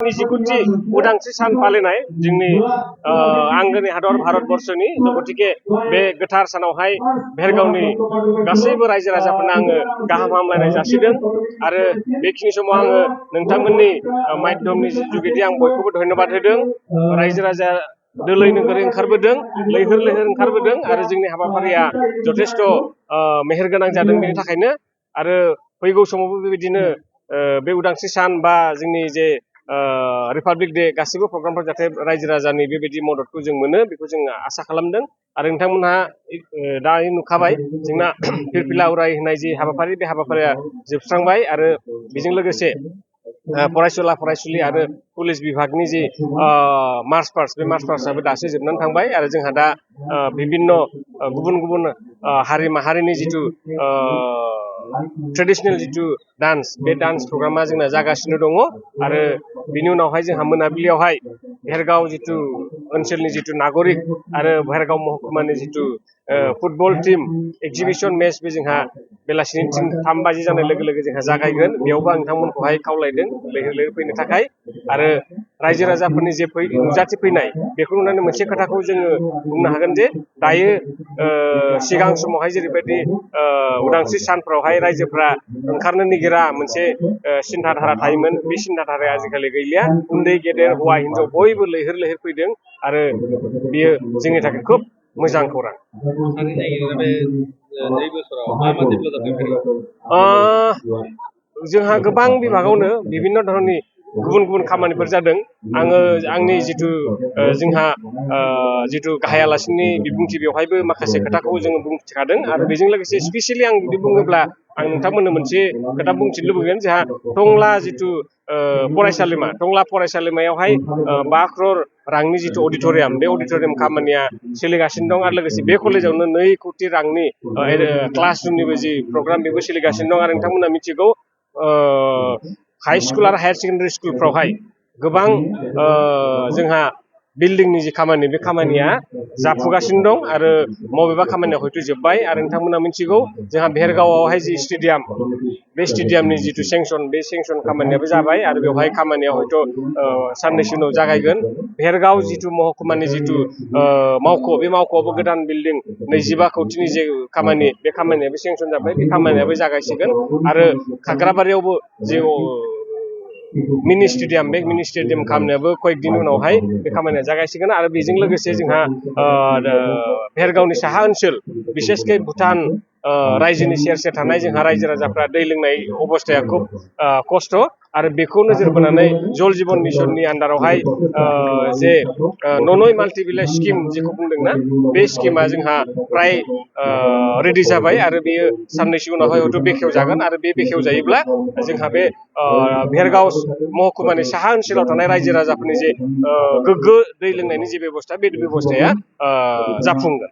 निजिगुथि उदांस्रि सान फालिनाय जोंनि आंगोनि हादर भारतबर्षनि गतिके बे गोथार सानावहाय भेरगावनि गासैबो रायजो राजाफोरनो आङो गाहाम हामलायनाय जासिदों आरो बेखिनि समाव आङो नोंथांमोननि माध्यमनि जुगिदि आं बयखौबो धन्यबाद होदों। रायजो राजा दोलै नोगोरै ओंखारबोदों, लैहोर लैहोर ओंखारबोदों आरो जोंनि हाबाफारिया जथेस्थ' मेहेरगोनां जादों। बेनि थाखायनो आरो फैगौ समावबो बेबायदिनो बे उदांस्रि सान बा जोंनि जे रिपाब्लिक डे गासिबो प्रग्रामफोर जाहाथे रायजो राजानि बेबायदि मददखौ जों मोनो बेखौ जों आसा खालामदों आरो नोंथांमोनहा दायो नुखाबाय जोंना फिरफिला उराय होनाय जि हाबाफारि बे हाबाफारिया जोबस्रांबाय आरो बेजों लोगोसे फरायसुला फरायसुलि आरो पुलिस बिभागनि जि मार्च पास्ट बे मार्च पास्टआबो दासो जोबनानै थांबाय आरो जोंहा दा बिभिन्न गुबुन गुबुन हारि माहारिनि जिथु ट्रेडिशनेल जिथु डान्स बे डान्स प्रग्रामा जोंना जागासिनो दङ आरो बिनि उनावहाय जोंहा मोनाबिलियावहाय भेरगाव जिथु ओनसोलनि जिथु नागरिक आरो भेरगाव महकुमानि जिथु फुटबल टीम एक्जिबिसन मेचबो जोंहा बेलासिनि 3 बाजि जानाय लोगो लोगो जोंहा जागायगोन। बेयावबो आं नोंथांमोनखौहाय खावलायदों लैहोर लैहोर फैनो थाखाय आरो रायजो राजाफोरनि जे नुजाथि फैनाय बेखौ नुनानै मोनसे खोथाखौ जोङो बुंनो हागोन जे दायो सिगां समावहाय जेरैबायदि उदांस्रि सानफ्रावहाय रायजोफ्रा ओंखारनो निगिरा मोनसे सिन्थाधारा थायोमोन, बे सिन्थाधाराया आजिखालि गैलिया। उन्दै गेदेर हौवा हिन्जाव बयबो लैहोर लैहोर फैदों आरो बियो जोंनि थाखाय खोब मोजां खौरां। जोंहा गोबां बिभागावनो बिभिन्न धरननि गुबुन गुबुन खामानिफोर जादों। आङो आंनि जिथु जोंहा जिथु गाहाय आलासिनि बिबुंथि बेवहायबो माखासे खोथाखौ जोङो बुंथिखादों आरो बेजों लोगोसे स्पेसियेलि आं जुदि बुङोब्ला आं नोंथांमोननो मोनसे खोथा बुंथिनो लुबैगोन। जोंहा टंला जिथु फरायसालिमा, टंला फरायसालिमायावहाय 5 क्रर रांनि जिथु अडिट'रियाम, बे अडिट'रियाम खामानिया सोलिगासिनो दं आरो लोगोसे बे कलेजावनो 2 कौटि रांनि क्लासरुमनिबो जि प्रग्राम बेबो सोलिगासिनो दं आरो नोंथांमोना मिथिगौ हाई स्कुल आरो हायार सेकेन्डारि स्कुलफ्रावहाय गोबां जोंहा बिल्डिंनि जि खामानि बे खामानिया जाफुगासिनो दं आरो बबेबा खामानिया हयथ' जोब्बाय आरो नोंथांमोना मिथिगौ जोंहा भेरगावआवहाय जि स्टेडियाम, बे स्टेडियामनि जिथु सेंसन, बे सेंसन खामानियाबो जाबाय आरो बेवहाय खामानिया हयथ' साननैसो उनाव जागायगोन। भेरगाव जिथु महकुमानि जिथु मावख', बे मावख'आवबो गोदान बिल्डिं 25 कौटिनि जे खामानि, बे खामानियाबो सेंसन जाबाय, बे खामानियाबो जागायसिगोन आरो खाग्राबारियावबो जे मिनि स्टेडियाम, बे मिनि स्टेडियाम खालामनायाबो कयेक दिन उनावहाय बे खामानिया जागायसिगोन आरो बेजों लोगोसे जोंहा भेरगावनि साहा ओनसोल बिसेसकै भुटान रायजोनि सेर सेर थानाय जोंहा रायजो राजाफ्रा दै लोंनाय अबस्थाया खुब खस्थ' आरो बेखौ नोजोर बोनानै जल जीवन मिशननि आन्दारावहाय जे ननय माल्टि भिलेज स्किम जेखौ बुंदोंना, बे स्किमा जोंहा प्राय रेडि जाबाय आरो बेयो साननैसो उनावहाय हयथ' बेखेवजागोन आरो बे बेखेवजायोब्ला जोंहा बे भेरगाव महकुमानि साहा ओनसोलाव थानाय रायजो राजाफोरनि जे गोग्गो दै लोंनायनि जे बेबस्था, बे बेबस्थाया जाफुंगोन।